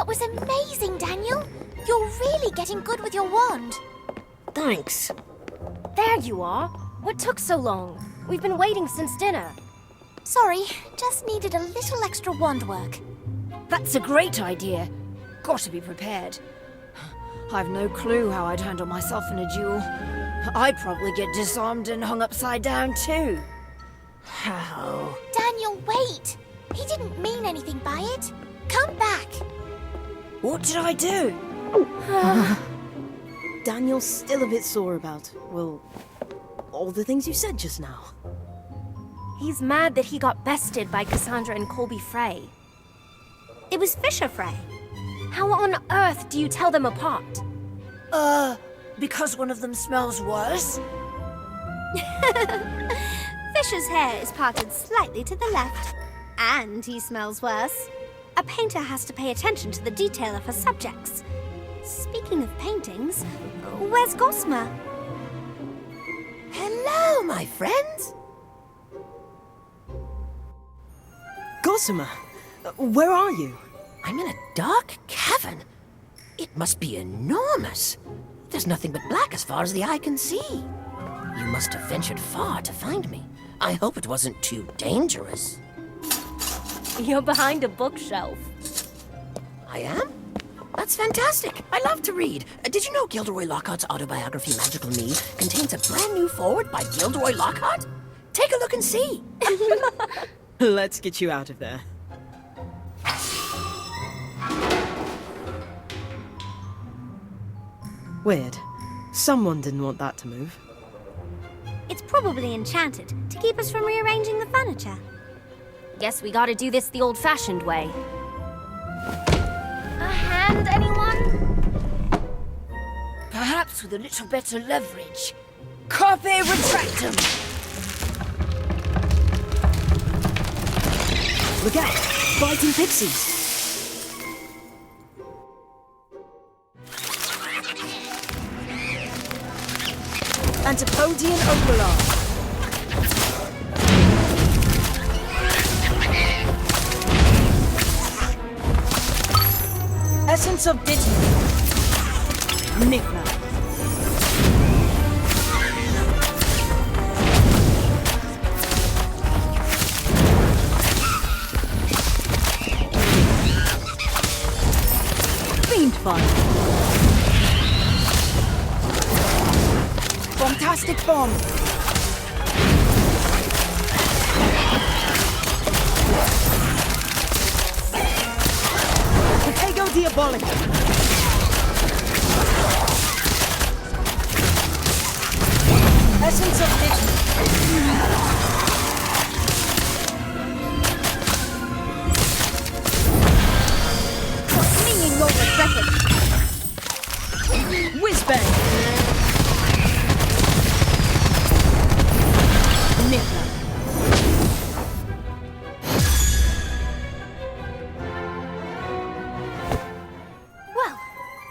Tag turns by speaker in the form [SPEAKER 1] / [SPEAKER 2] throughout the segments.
[SPEAKER 1] That was amazing, Daniel. You're really getting good with your wand.
[SPEAKER 2] Thanks.
[SPEAKER 3] There you are. What took so long? We've been waiting since dinner.
[SPEAKER 1] Sorry, just needed a little extra wand work.
[SPEAKER 2] That's a great idea. Got to be prepared. I've no clue how I'd handle myself in a duel. I'd probably get disarmed and hung upside down too. How?
[SPEAKER 1] Daniel, wait! He didn't mean anything by it. Come back.
[SPEAKER 2] What did I do?
[SPEAKER 4] Daniel's still a bit sore about, well, all the things you said just now.
[SPEAKER 3] He's mad that he got bested by Cassandra and Colby Frey. It was Fisher Frey. How on earth do you tell them apart?
[SPEAKER 2] Because one of them smells worse?
[SPEAKER 5] Fisher's hair is parted slightly to the left, and he smells worse. A painter has to pay attention to the detail of her subjects. Speaking of paintings, where's Gossamer?
[SPEAKER 6] Hello, my friends.
[SPEAKER 4] Gossamer, where are you?
[SPEAKER 6] I'm in a dark cavern. It must be enormous. There's nothing but black as far as the eye can see. You must have ventured far to find me. I hope it wasn't too dangerous.
[SPEAKER 3] You're behind a bookshelf.
[SPEAKER 6] I am? That's fantastic. I love to read. Did you know Gilderoy Lockhart's autobiography, Magical Me, contains a brand new foreword by Gilderoy Lockhart? Take a look and see.
[SPEAKER 4] Let's get you out of there. Weird. Someone didn't want that to move.
[SPEAKER 5] It's probably enchanted to keep us from rearranging the furniture.
[SPEAKER 3] Guess we gotta do this the old-fashioned way. A hand, anyone?
[SPEAKER 2] Perhaps with a little better leverage. Carpe retractum!
[SPEAKER 4] Look out! Biting pixies! Antipodean Overlord. Essence of Ditty. Nickla. Fiend Fire. Fantastic Bomb! Protego Diabolica! Essence of Ditty!
[SPEAKER 5] What's meaning you'll regret it?
[SPEAKER 4] Whiz-Bang! Nickla.
[SPEAKER 3] Well,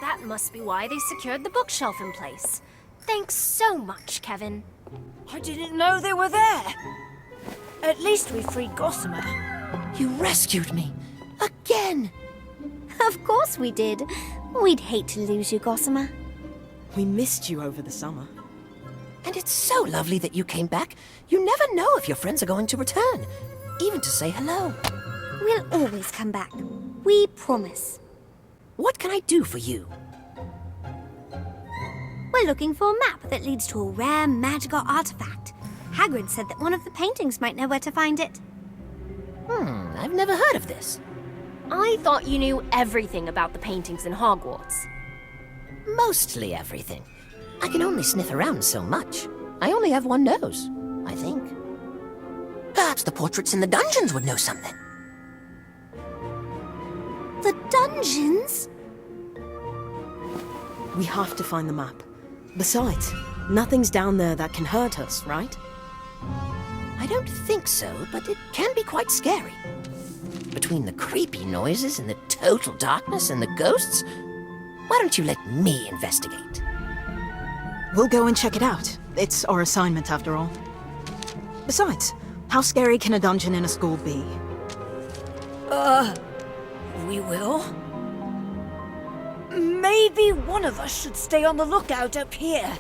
[SPEAKER 3] that must be why they secured the bookshelf in place. Thanks so much, Kevin.
[SPEAKER 2] I didn't know they were there. At least we freed Gossamer.
[SPEAKER 6] You rescued me. Again.
[SPEAKER 5] Of course we did. We'd hate to lose you, Gossamer.
[SPEAKER 4] We missed you over the summer.
[SPEAKER 6] And it's so lovely that you came back. You never know if your friends are going to return. Even to say hello.
[SPEAKER 5] We'll always come back. We promise.
[SPEAKER 6] What can I do for you?
[SPEAKER 5] We're looking for a map that leads to a rare magical artifact. Hagrid said that one of the paintings might know where to find it.
[SPEAKER 6] I've never heard of this.
[SPEAKER 3] I thought you knew everything about the paintings in Hogwarts.
[SPEAKER 6] Mostly everything. I can only sniff around so much. I only have one nose, I think. Perhaps the portraits in the dungeons would know something.
[SPEAKER 5] The dungeons?
[SPEAKER 4] We have to find the map. Besides, nothing's down there that can hurt us, right?
[SPEAKER 6] I don't think so, but it can be quite scary. Between the creepy noises and the total darkness and the ghosts, why don't you let me investigate?
[SPEAKER 4] We'll go and check it out. It's our assignment, after all. Besides, how scary can a dungeon in a school be?
[SPEAKER 2] We will? maybe one of us should stay on the lookout up here.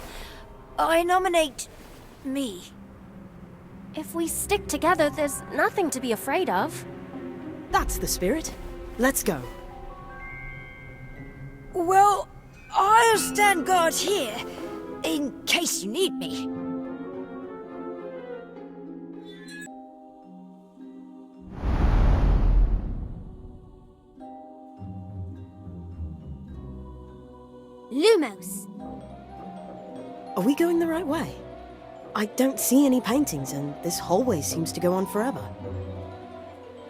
[SPEAKER 2] I nominate me.
[SPEAKER 3] If we stick together, there's nothing to be afraid of.
[SPEAKER 4] That's the spirit. Let's go.
[SPEAKER 2] Well, I'll stand guard here, in case you need me.
[SPEAKER 5] Lumos.
[SPEAKER 7] Are we going the right way? I don't see any paintings, and this hallway seems to go on forever.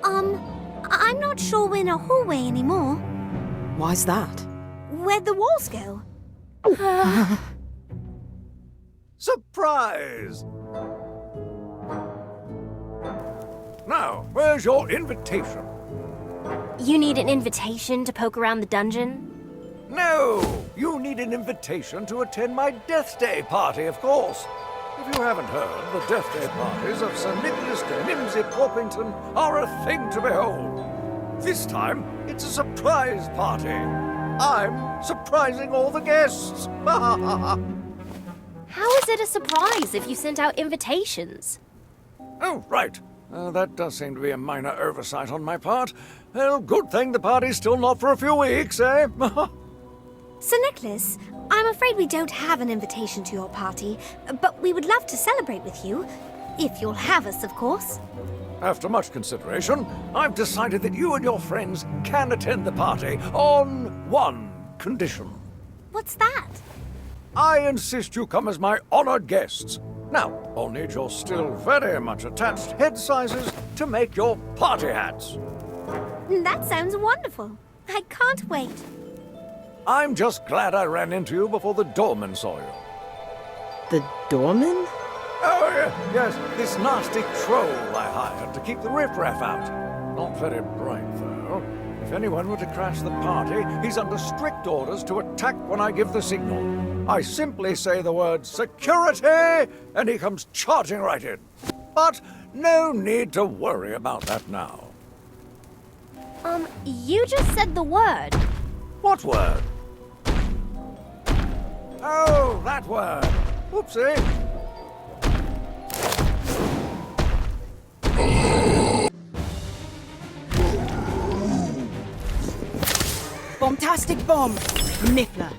[SPEAKER 5] I'm not sure we're in a hallway anymore.
[SPEAKER 7] Why's that?
[SPEAKER 5] Where'd the walls go?
[SPEAKER 8] Surprise! Now, where's your invitation?
[SPEAKER 3] You need an invitation to poke around the dungeon?
[SPEAKER 8] No! You need an invitation to attend my Death Day party, of course. If you haven't heard, the Death Day parties of Sir Nicholas de Mimsy Porpington are a thing to behold. This time, it's a surprise party. I'm surprising all the guests.
[SPEAKER 3] How is it a surprise if you sent out invitations?
[SPEAKER 8] Oh, right. That does seem to be a minor oversight on my part. Well, good thing the party's still not for a few weeks, eh?
[SPEAKER 5] Sir Nicholas, I'm afraid we don't have an invitation to your party, but we would love to celebrate with you. If you'll have us, of course.
[SPEAKER 8] After much consideration, I've decided that you and your friends can attend the party on one condition.
[SPEAKER 5] What's that?
[SPEAKER 8] I insist you come as my honored guests. Now, I'll need your still very much attached head sizes to make your party hats.
[SPEAKER 5] That sounds wonderful. I can't wait.
[SPEAKER 8] I'm just glad I ran into you before the doorman saw you.
[SPEAKER 7] The doorman?
[SPEAKER 8] Oh, yes, this nasty troll I hired to keep the riffraff out. Not very bright, though. If anyone were to crash the party, he's under strict orders to attack when I give the signal. I simply say the word security, and he comes charging right in. But no need to worry about that now.
[SPEAKER 3] You just said the word.
[SPEAKER 8] What word? Oh, that word. Whoopsie.
[SPEAKER 4] Bombastic bomb! Niffler.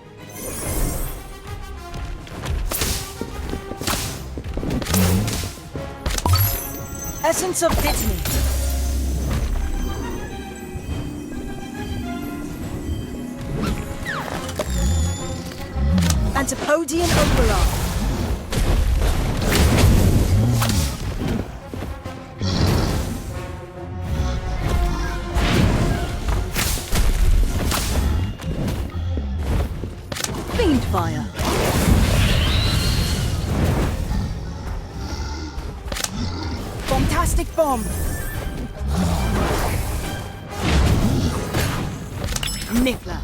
[SPEAKER 4] Essence of Dittany. Antipodian Overall. Fiend Fire. Bombastic Bomb. Niffler.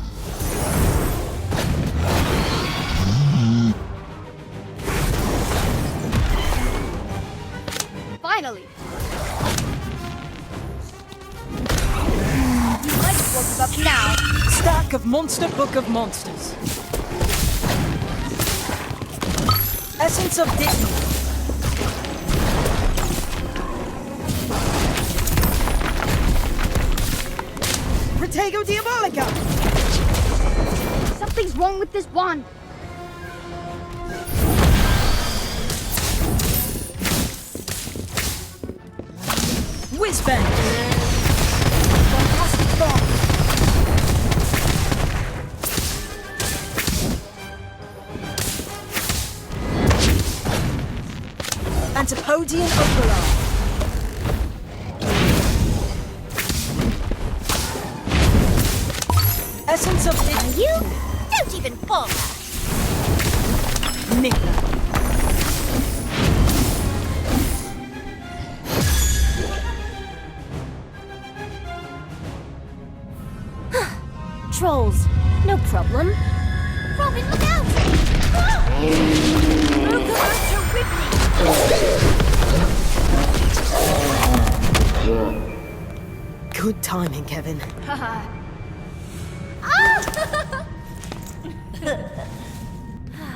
[SPEAKER 3] Finally. You might as well give up now.
[SPEAKER 4] Stack of Monster Book of Monsters. Essence of Dittany. Protego Diabolica!
[SPEAKER 3] Something's wrong with this wand.
[SPEAKER 4] Whizbang! Fantastic Bomb! Antipodian Overall. Essence of Dittany.
[SPEAKER 1] You? Don't even bother.
[SPEAKER 4] Niffler.
[SPEAKER 3] Trolls, no problem.
[SPEAKER 1] Robin, look out!
[SPEAKER 7] Good timing, Kevin.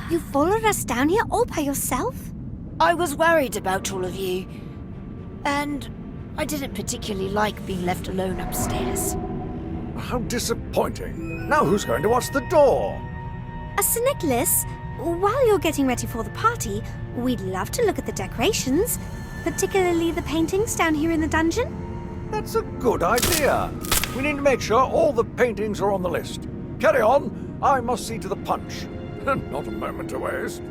[SPEAKER 5] You followed us down here all by yourself?
[SPEAKER 2] I was worried about all of you. And I didn't particularly like being left alone upstairs.
[SPEAKER 8] How disappointing. Now who's going to watch the door?
[SPEAKER 5] Sir Nicholas, while you're getting ready for the party, we'd love to look at the decorations, particularly the paintings down here in the dungeon.
[SPEAKER 8] That's a good idea. We need to make sure all the paintings are on the list. Carry on. I must see to the punch. Not a moment to waste.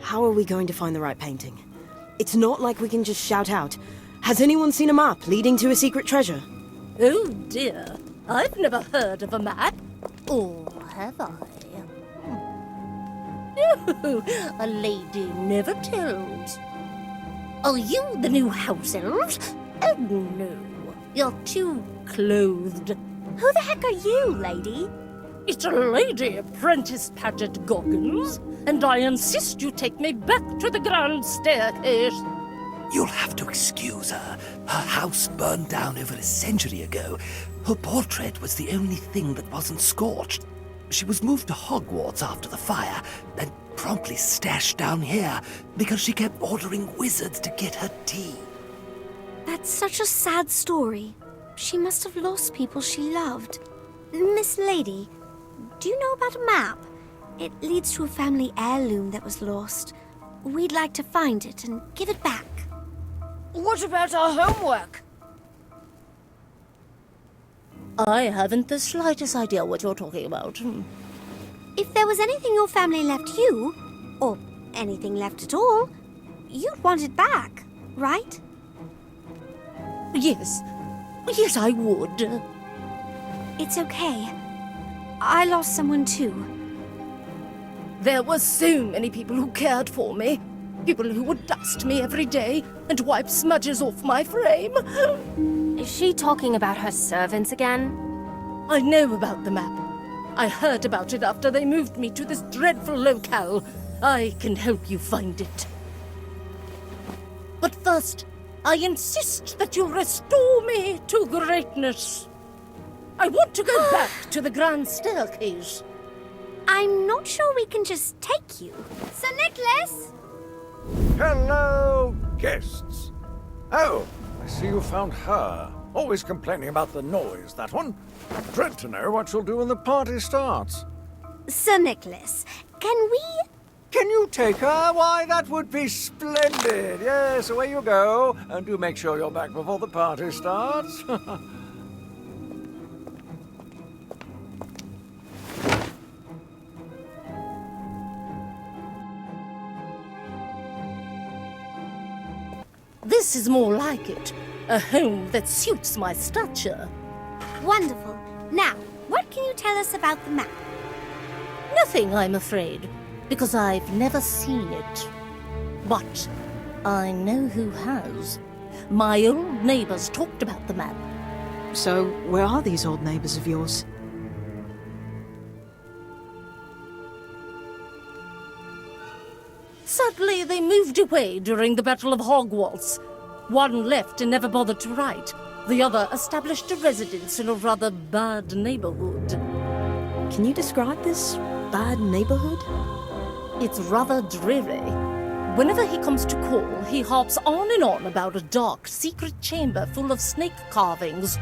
[SPEAKER 7] How are we going to find the right painting? It's not like we can just shout out, "Has anyone seen a map leading to a secret treasure?"
[SPEAKER 9] Oh dear, I've never heard of a map. Or have I? No, a lady never tells. Are you the new house elves? Oh no, you're too clothed.
[SPEAKER 5] Who the heck are you, lady?
[SPEAKER 9] It's a lady, Apprentice Paget Goggins, and I insist you take me back to the grand staircase.
[SPEAKER 10] You'll have to excuse her. Her house burned down over a century ago. Her portrait was the only thing that wasn't scorched. She was moved to Hogwarts after the fire, and promptly stashed down here because she kept ordering wizards to get her tea.
[SPEAKER 5] That's such a sad story. She must have lost people she loved. Miss Lady, do you know about a map? It leads to a family heirloom that was lost. We'd like to find it and give it back.
[SPEAKER 2] What about our homework?
[SPEAKER 9] I haven't the slightest idea what you're talking about.
[SPEAKER 5] If there was anything your family left you, or anything left at all, you'd want it back, right?
[SPEAKER 9] Yes, I would.
[SPEAKER 5] It's okay. I lost someone too.
[SPEAKER 9] There were so many people who cared for me. People who would dust me every day and wipe smudges off my frame.
[SPEAKER 3] Is she talking about her servants again?
[SPEAKER 9] I know about the map. I heard about it after they moved me to this dreadful locale. I can help you find it. But first, I insist that you restore me to greatness. I want to go back to the grand staircase.
[SPEAKER 5] I'm not sure we can just take you. Sir Nicholas!
[SPEAKER 8] Hello, guests. Oh, I see you found her. Always complaining about the noise, that one. Dread to know what she'll do when the party starts.
[SPEAKER 5] Sir Nicholas, can we...
[SPEAKER 8] Can you take her? Why, that would be splendid. Yes, away you go. And do make sure you're back before the party starts.
[SPEAKER 9] This is more like it. A home that suits my stature.
[SPEAKER 5] Wonderful. Now, what can you tell us about the map?
[SPEAKER 9] Nothing, I'm afraid, because I've never seen it. But I know who has. My old neighbors talked about the map.
[SPEAKER 4] So, where are these old neighbors of yours?
[SPEAKER 9] Sadly, they moved away during the Battle of Hogwarts. One left and never bothered to write. The other established a residence in a rather bad neighborhood.
[SPEAKER 7] Can you describe this bad neighborhood?
[SPEAKER 9] It's rather dreary. Whenever he comes to call, he harps on and on about a dark, secret chamber full of snake carvings.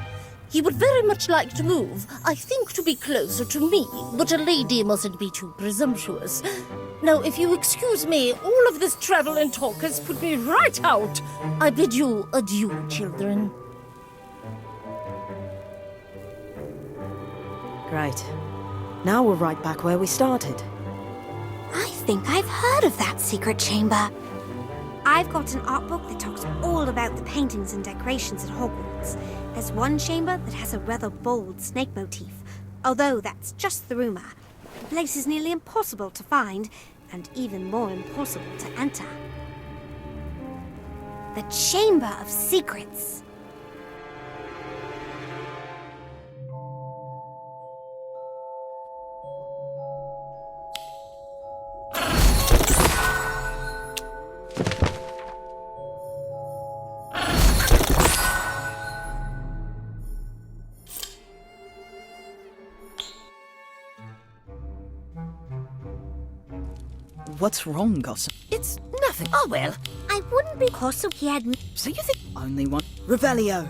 [SPEAKER 9] He would very much like to move, I think to be closer to me, but a lady mustn't be too presumptuous. Now, if you excuse me, all of this travel and talk has put me right out. I bid you adieu, children.
[SPEAKER 7] Great. Now we're right back where we started.
[SPEAKER 5] I think I've heard of that secret chamber. I've got an art book that talks all about the paintings and decorations at Hogwarts. There's one chamber that has a rather bold snake motif, although that's just the rumor. The place is nearly impossible to find, and even more impossible to enter. The Chamber of Secrets.
[SPEAKER 4] What's wrong, Gossip?
[SPEAKER 6] It's nothing. Oh well.
[SPEAKER 5] I wouldn't be cautious if he had...
[SPEAKER 6] So you think...
[SPEAKER 4] Only one.
[SPEAKER 7] Revelio.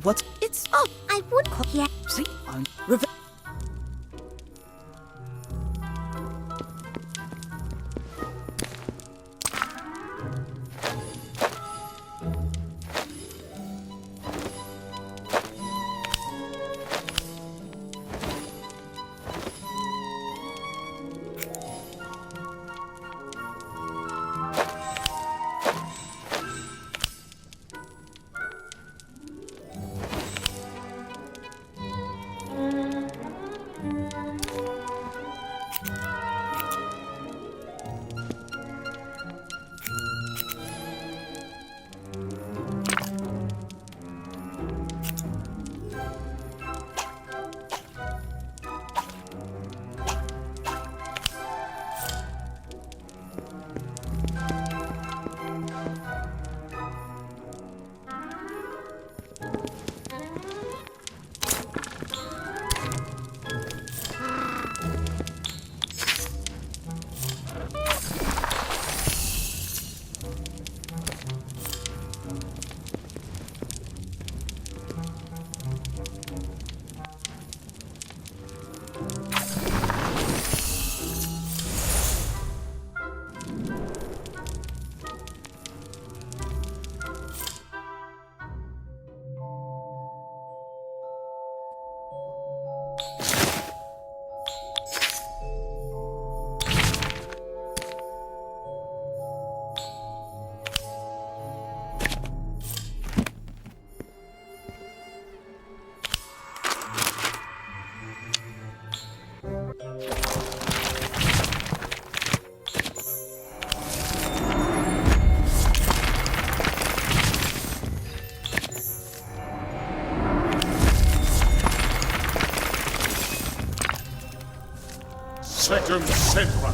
[SPEAKER 4] What's...
[SPEAKER 6] It's... Oh,
[SPEAKER 5] I would call... Yeah.
[SPEAKER 4] See?
[SPEAKER 11] Second Sentra.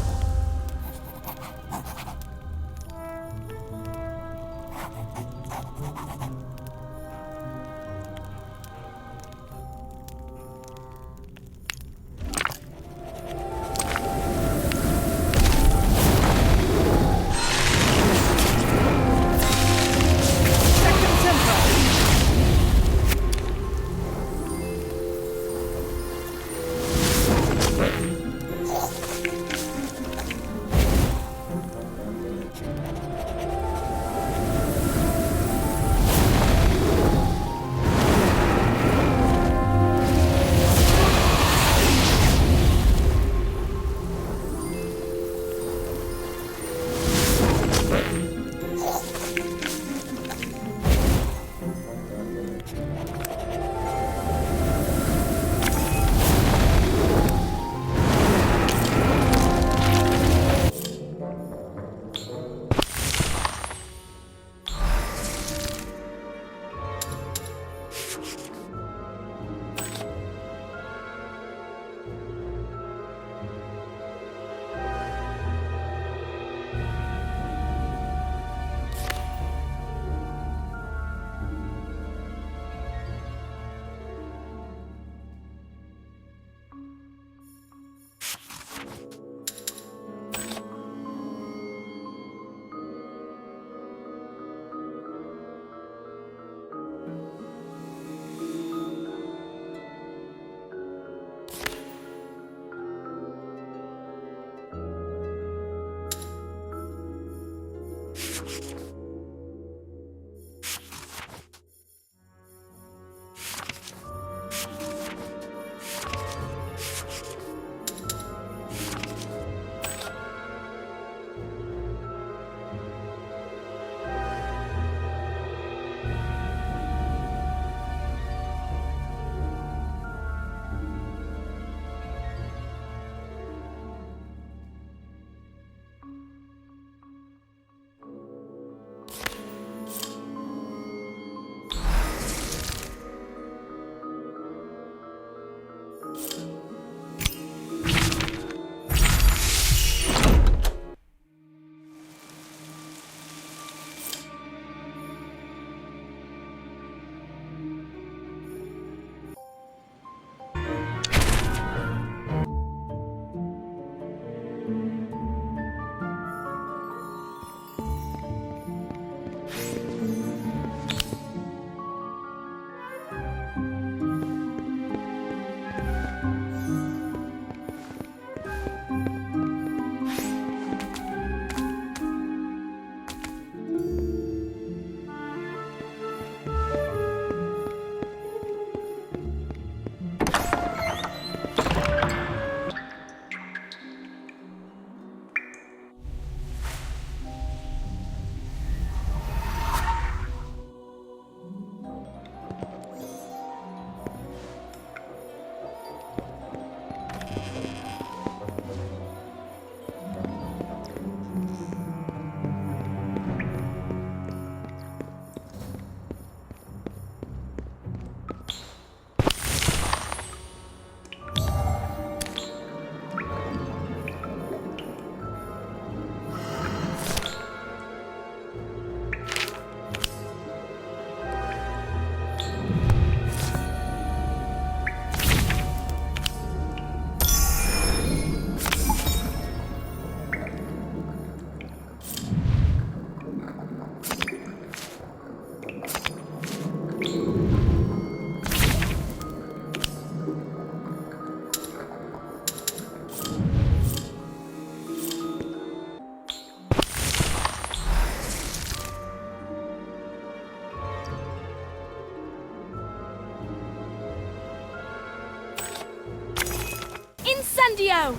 [SPEAKER 3] Incendio!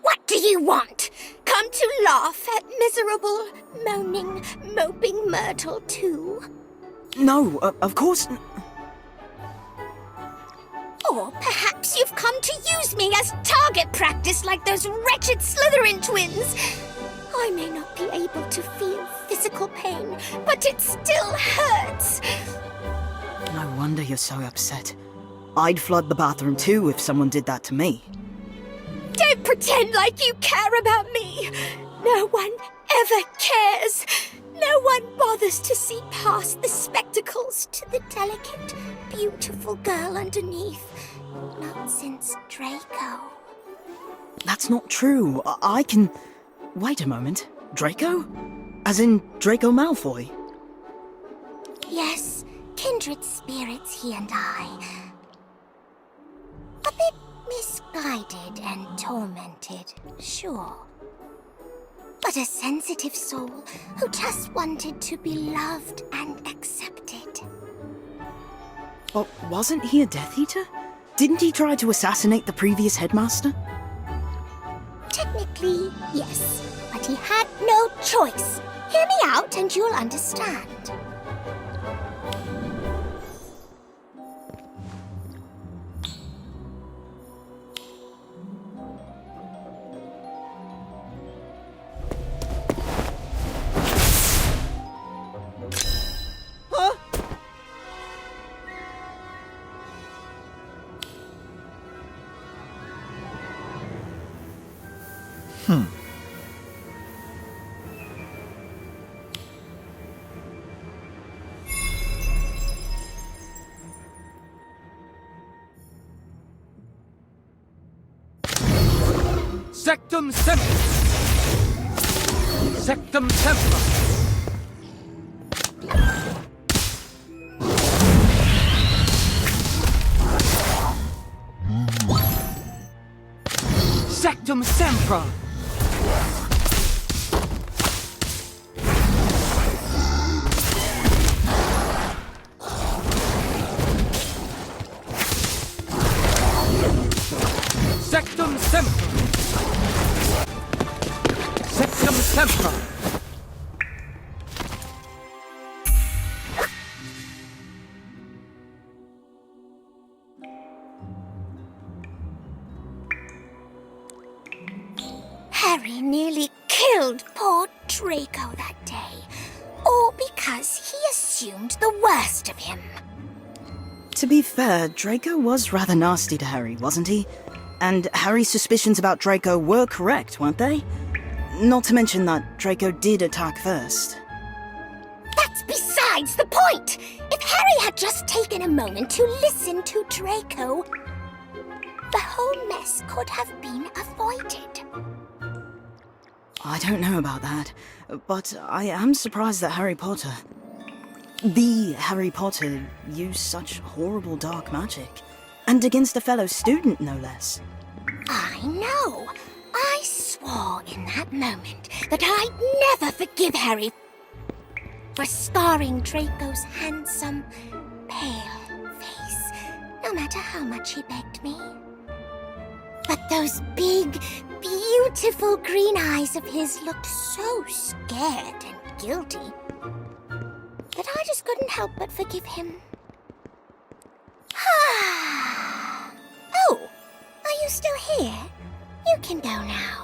[SPEAKER 5] What do you want? Come to laugh at miserable, moaning, moping Myrtle too?
[SPEAKER 7] No, of course.
[SPEAKER 5] Or perhaps you've come to use me as target practice like those wretched Slytherin twins. I may not be able to feel physical pain, but it still hurts.
[SPEAKER 7] No wonder you're so upset. I'd flood the bathroom too if someone did that to me.
[SPEAKER 5] Don't pretend like you care about me. No one ever cares. No one bothers to see past the spectacles to the delicate, beautiful girl underneath. Not since Draco.
[SPEAKER 7] That's not true. I can... Wait a moment. Draco? As in Draco Malfoy?
[SPEAKER 1] Yes, kindred spirits, he and I. A bit misguided and tormented, sure. But a sensitive soul who just wanted to be loved and accepted.
[SPEAKER 7] But wasn't he a Death Eater? Didn't he try to assassinate the previous headmaster?
[SPEAKER 1] Technically, yes, but he had no choice. Hear me out and you'll understand.
[SPEAKER 11] Sectum Sempra! Sectum Sempra! Sectum Sempra! Sectum Sempra! Sectum Sempra!
[SPEAKER 1] Harry nearly killed poor Draco that day. All because he assumed the worst of him.
[SPEAKER 7] To be fair, Draco was rather nasty to Harry, wasn't he? And Harry's suspicions about Draco were correct, weren't they? Not to mention that Draco did attack first.
[SPEAKER 1] That's besides the point! If Harry had just taken a moment to listen to Draco, the whole mess could have been avoided.
[SPEAKER 7] I don't know about that, but I am surprised that Harry Potter... The Harry Potter used such horrible dark magic. And against a fellow student, no less.
[SPEAKER 1] I know. I swore in that moment that I'd never forgive Harry for scarring Draco's handsome, pale face, no matter how much he begged me. But those big, beautiful green eyes of his looked so scared and guilty that I just couldn't help but forgive him. Oh, are you still here? You can go now.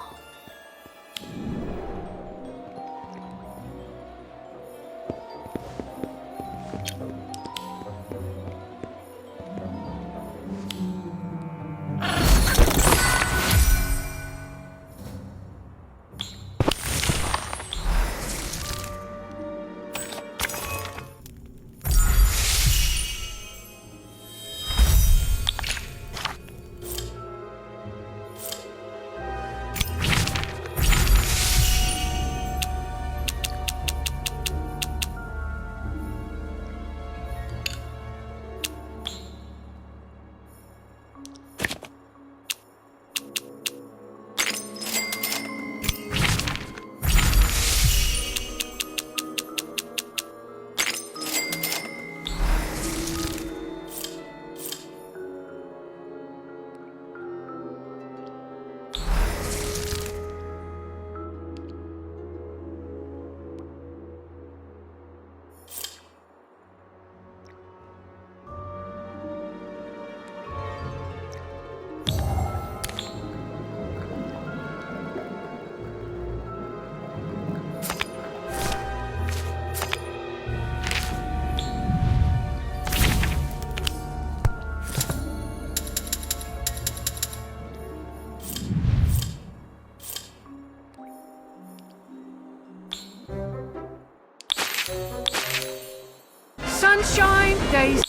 [SPEAKER 11] Sunshine days.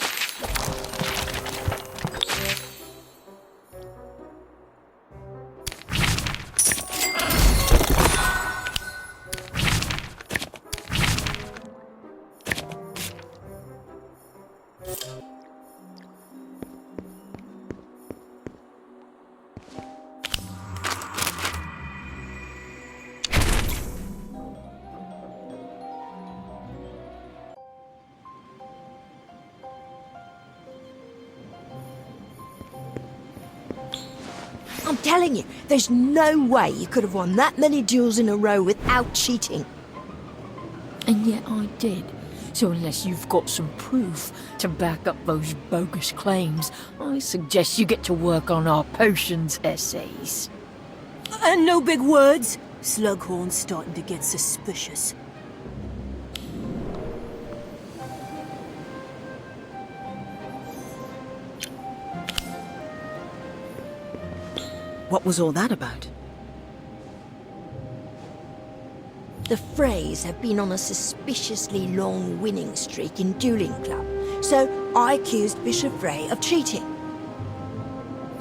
[SPEAKER 12] I'm telling you, there's no way you could have won that many duels in a row without cheating.
[SPEAKER 13] And yet I did. So unless you've got some proof to back up those bogus claims, I suggest you get to work on our potions essays.
[SPEAKER 12] And no big words. Slughorn's starting to get suspicious.
[SPEAKER 7] What was all that about?
[SPEAKER 12] The Freys have been on a suspiciously long winning streak in Dueling Club, so I accused Bishop Frey of cheating.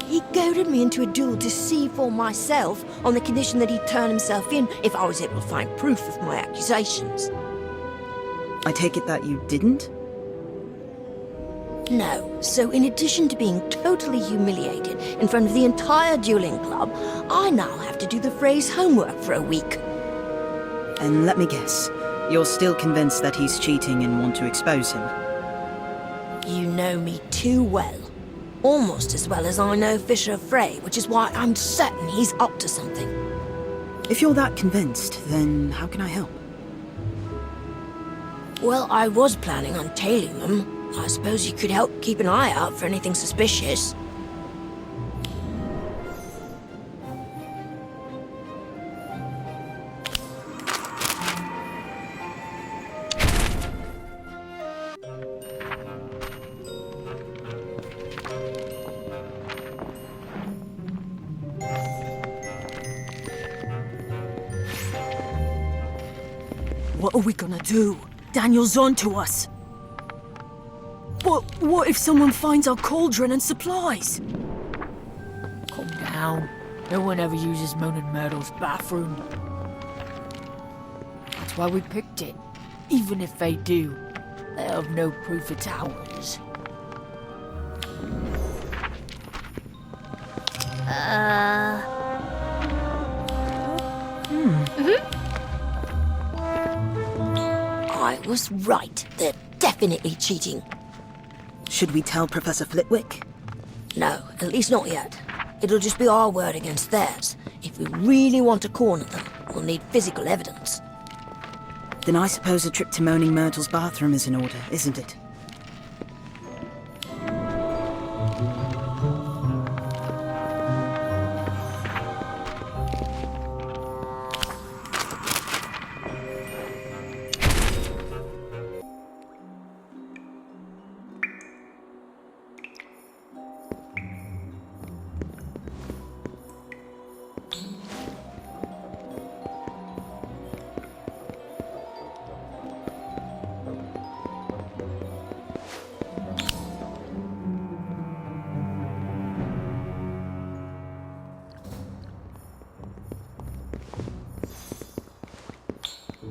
[SPEAKER 12] He goaded me into a duel to see for myself on the condition that he'd turn himself in if I was able to find proof of my accusations.
[SPEAKER 7] I take it that you didn't?
[SPEAKER 12] No, so in addition to being totally humiliated in front of the entire Dueling Club, I now have to do the Freys' homework for a week.
[SPEAKER 7] And let me guess, you're still convinced that he's cheating and want to expose him?
[SPEAKER 12] You know me too well. Almost as well as I know Fisher Frey, which is why I'm certain he's up to something.
[SPEAKER 7] If you're that convinced, then how can I help?
[SPEAKER 12] Well, I was planning on tailing them. I suppose you could help keep an eye out for anything suspicious.
[SPEAKER 4] What are we gonna do? Daniel's on to us. What if someone finds our cauldron and supplies?
[SPEAKER 13] Calm down. No one ever uses Moanin' Myrtle's bathroom. That's why we picked it. Even if they do, they have no proof it's ours.
[SPEAKER 12] I was right. They're definitely cheating.
[SPEAKER 7] Should we tell Professor Flitwick?
[SPEAKER 12] No, at least not yet. It'll just be our word against theirs. If we really want to corner them, we'll need physical evidence.
[SPEAKER 7] Then I suppose a trip to Moaning Myrtle's bathroom is in order, isn't it?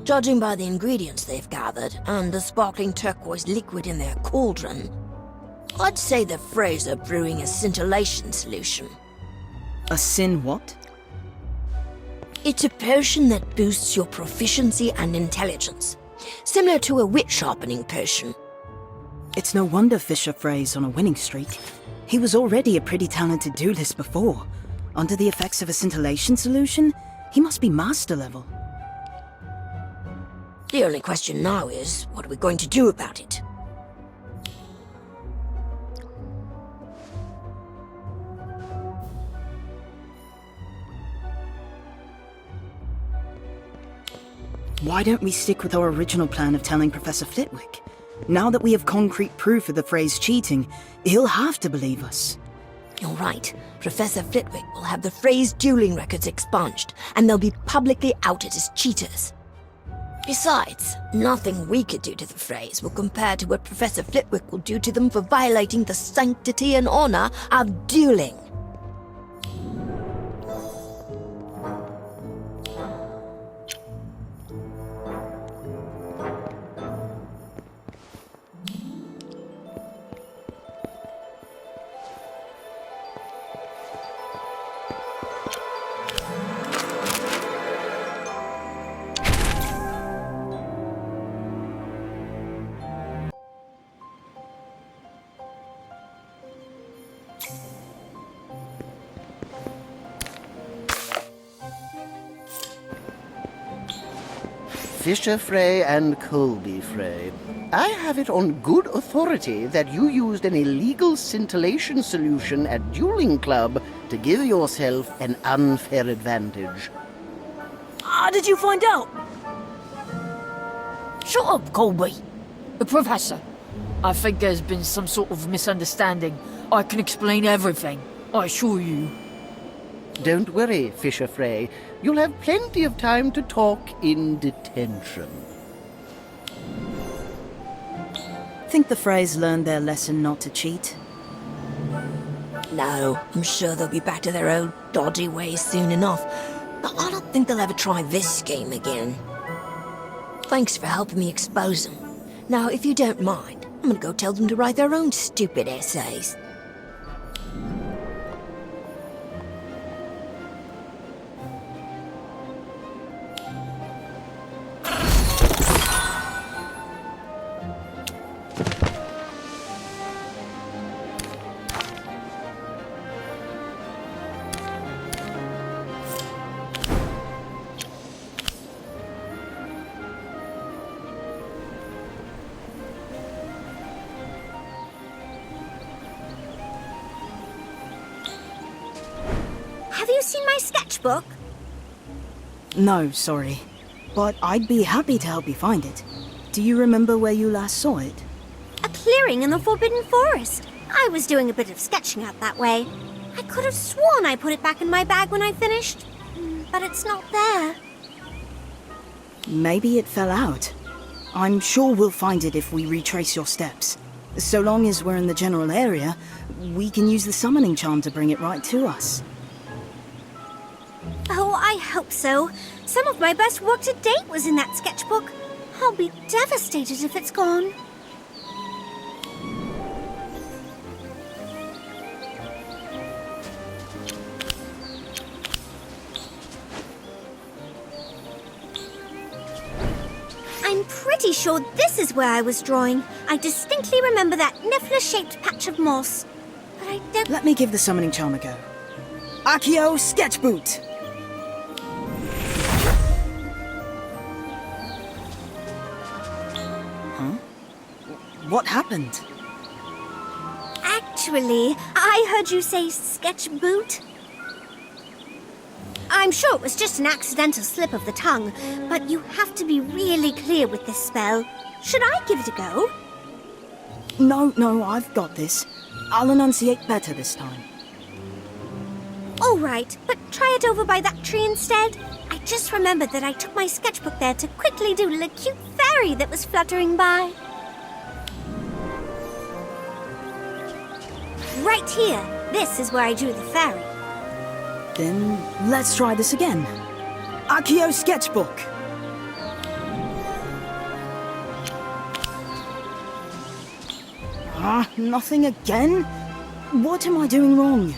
[SPEAKER 12] Judging by the ingredients they've gathered and the sparkling turquoise liquid in their cauldron, I'd say the Freys are brewing a scintillation solution.
[SPEAKER 7] A sin what?
[SPEAKER 12] It's a potion that boosts your proficiency and intelligence, similar to a wit sharpening potion.
[SPEAKER 7] It's no wonder Fisher Frey's on a winning streak. He was already a pretty talented duelist before. Under the effects of a scintillation solution, he must be master level.
[SPEAKER 12] The only question now is, what are we going to do about it?
[SPEAKER 7] Why don't we stick with our original plan of telling Professor Flitwick? Now that we have concrete proof of the Freys cheating, he'll have to believe us.
[SPEAKER 12] You're right. Professor Flitwick will have the Freys' dueling records expunged, and they'll be publicly outed as cheaters. Besides, nothing we could do to the Freys will compare to what Professor Flitwick will do to them for violating the sanctity and honor of dueling.
[SPEAKER 14] Fisher Frey and Colby Frey. I have it on good authority that you used an illegal scintillation solution at Dueling Club to give yourself an unfair advantage.
[SPEAKER 4] How did you find out?
[SPEAKER 13] Shut up, Colby. Professor, I think there's been some sort of misunderstanding. I can explain everything, I assure you.
[SPEAKER 14] Don't worry, Fisher Frey. You'll have plenty of time to talk in detention.
[SPEAKER 7] Think the Freys learned their lesson not to cheat?
[SPEAKER 12] No, I'm sure they'll be back to their old dodgy ways soon enough. But I don't think they'll ever try this game again. Thanks for helping me expose them. Now, if you don't mind, I'm gonna go tell them to write their own stupid essays.
[SPEAKER 5] Have you seen my sketchbook?
[SPEAKER 7] No, sorry. But I'd be happy to help you find it. Do you remember where you last saw it?
[SPEAKER 5] A clearing in the Forbidden Forest. I was doing a bit of sketching out that way. I could have sworn I put it back in my bag when I finished. But it's not there.
[SPEAKER 7] Maybe it fell out. I'm sure we'll find it if we retrace your steps. So long as we're in the general area, we can use the summoning charm to bring it right to us.
[SPEAKER 5] Oh, I hope so. Some of my best work to date was in that sketchbook. I'll be devastated if it's gone. I'm pretty sure this is where I was drawing. I distinctly remember that niffler-shaped patch of moss. But I don't...
[SPEAKER 7] Let me give the summoning charm a go. Accio Sketch Boot! Huh? What happened?
[SPEAKER 5] Actually, I heard you say sketch boot. I'm sure it was just an accidental slip of the tongue, but you have to be really clear with this spell. Should I give it a go?
[SPEAKER 7] No, I've got this. I'll enunciate better this time.
[SPEAKER 5] All right, but try it over by that tree instead. I just remembered that I took my sketchbook there to quickly doodle a cute fairy that was fluttering by. Right here. This is where I drew the fairy.
[SPEAKER 7] Then let's try this again. Accio Sketchbook! Nothing again? What am I doing wrong?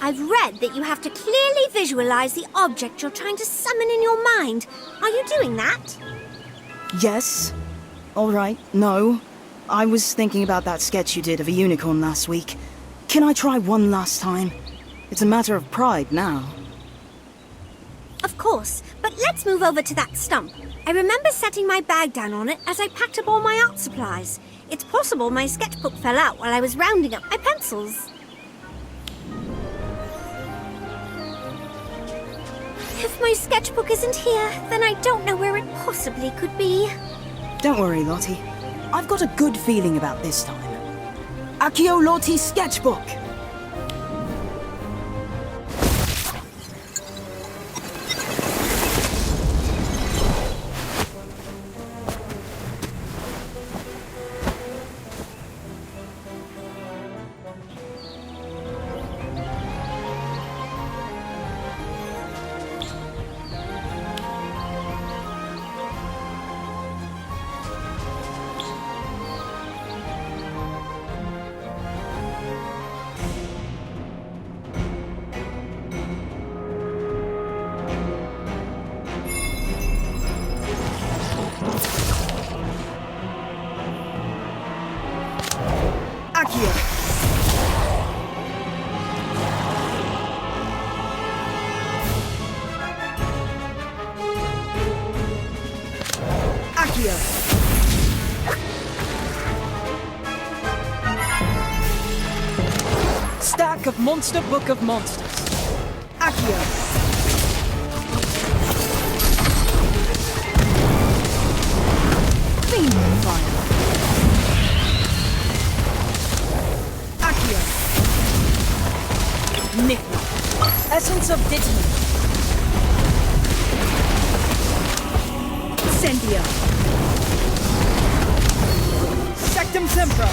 [SPEAKER 5] I've read that you have to clearly visualize the object you're trying to summon in your mind. Are you doing that?
[SPEAKER 7] Yes. All right, no. I was thinking about that sketch you did of a unicorn last week. Can I try one last time? It's a matter of pride now.
[SPEAKER 5] Of course, but let's move over to that stump. I remember setting my bag down on it as I packed up all my art supplies. It's possible my sketchbook fell out while I was rounding up my pencils. If my sketchbook isn't here, then I don't know where it possibly could be.
[SPEAKER 7] Don't worry, Lottie. I've got a good feeling about this time. Accio Lottie Sketchbook!
[SPEAKER 4] Accio. Stack of Monster Book of Monsters. Accio. Fiend Fire. Accio. Nicknap. Essence of Ditman. Incendio. Sectum Sempra.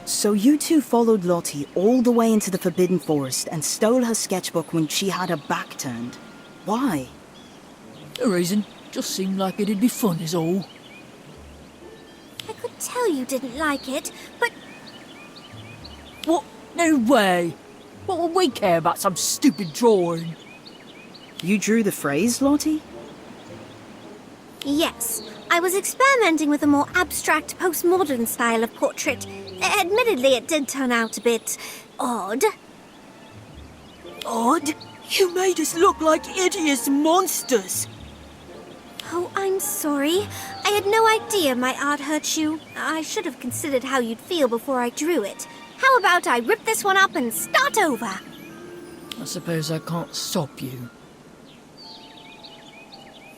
[SPEAKER 7] So you two followed Lottie all the way into the Forbidden Forest and stole her sketchbook when she had her back turned. Why?
[SPEAKER 13] No reason. Just seemed like it'd be fun is all.
[SPEAKER 5] I could tell you didn't like it, but
[SPEAKER 13] What? No way. What would we care about some stupid drawing?
[SPEAKER 7] You drew the phrase, Lottie?
[SPEAKER 5] yes, I was experimenting with a more abstract postmodern style of portrait. Admittedly, it did turn out a bit odd.
[SPEAKER 12] Odd? You made us look like hideous monsters.
[SPEAKER 5] Oh, I'm sorry. I had no idea my art hurt you. I should have considered how you'd feel before I drew it. How about I rip this one up and start over?
[SPEAKER 13] I suppose I can't stop you.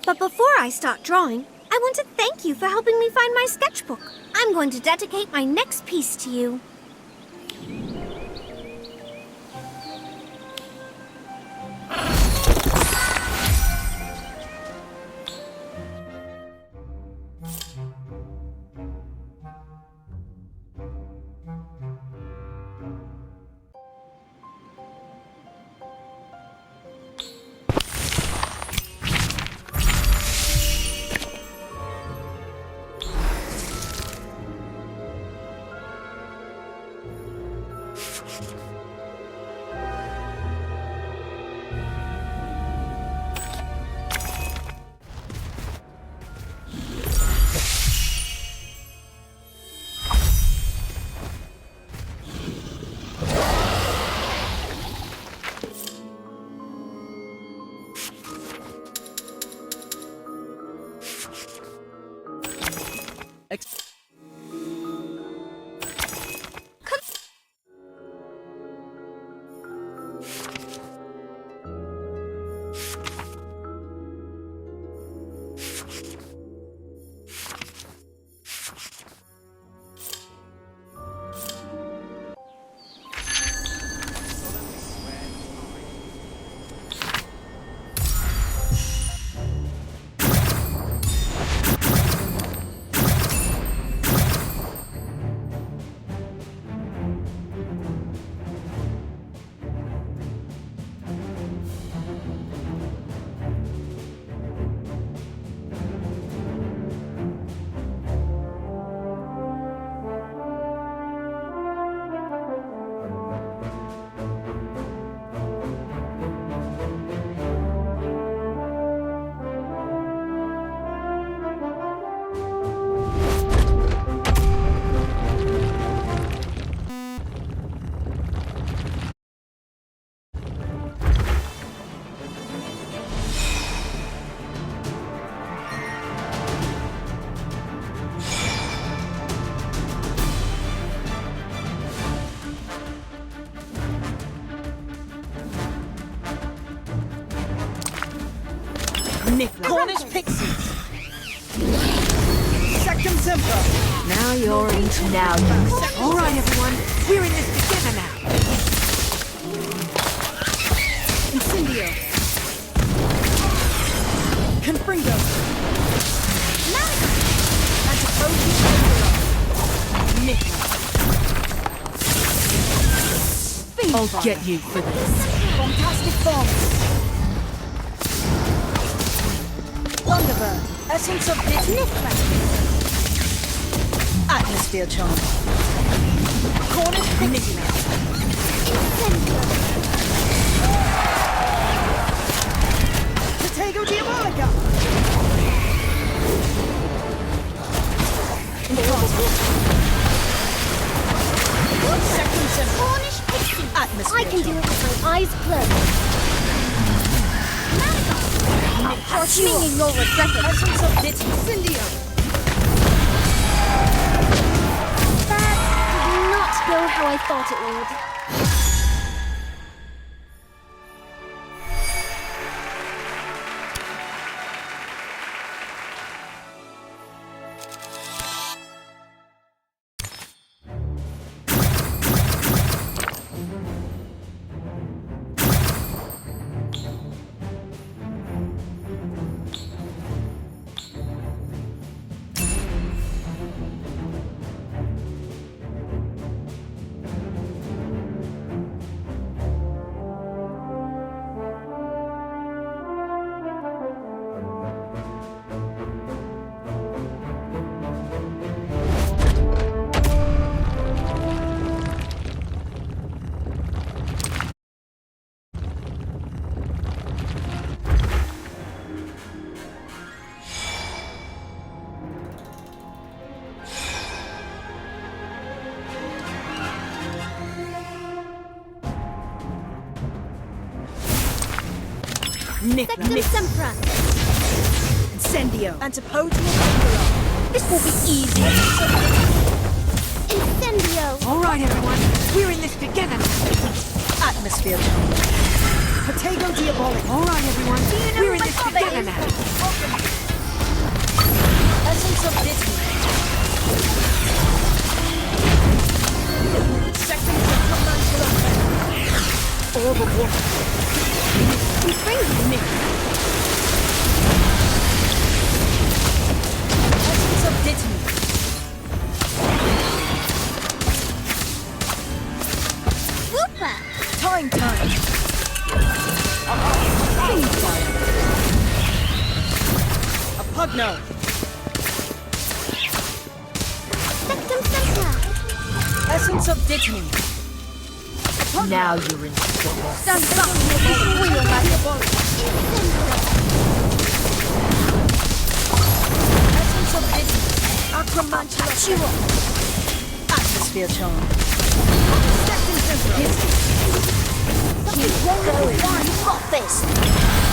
[SPEAKER 5] But before I start drawing, I want to thank you for helping me find my sketchbook. I'm going to dedicate my next piece to you.
[SPEAKER 4] Cornish Pixies. Sectum Sempra.
[SPEAKER 2] Now you're into now, you.
[SPEAKER 11] All right, everyone. We're in this together now.
[SPEAKER 4] Incendio. Confringo. Nick.
[SPEAKER 13] I'll get you for this.
[SPEAKER 4] Fantastic Bombs. Wonderbird. Essence of Ditman. Atmosphere Charm. Cornish Pixies.
[SPEAKER 3] I can do it with my eyes closed.
[SPEAKER 5] Singing, you'll regret it.
[SPEAKER 9] Essence of Incendio.
[SPEAKER 3] That did not go how I thought it would.
[SPEAKER 5] Sectum Sempra.
[SPEAKER 9] Incendio.
[SPEAKER 5] Antipotium. This will be easy. Incendio.
[SPEAKER 11] All right, everyone. We're in this together now.
[SPEAKER 9] Atmosphere. Potato diabolic.
[SPEAKER 11] All right, everyone. We're in this together now.
[SPEAKER 9] Essence of Disney. Second Orb of Water.
[SPEAKER 5] Bring me.
[SPEAKER 9] Essence of Disney.
[SPEAKER 5] Whooper.
[SPEAKER 9] Time. Fire. A Pugno.
[SPEAKER 5] Sectum Sempra.
[SPEAKER 9] Essence of Disney.
[SPEAKER 13] Now you're in trouble.
[SPEAKER 5] Stand back, make wheel back.
[SPEAKER 9] Essence of Disney.
[SPEAKER 5] Acromantula.
[SPEAKER 9] Atmosphere charm.
[SPEAKER 5] Keep going. You got this.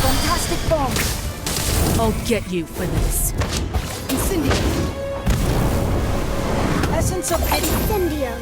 [SPEAKER 5] Fantastic bomb.
[SPEAKER 9] I'll get you for this. Incendio. Essence of
[SPEAKER 5] Incendio.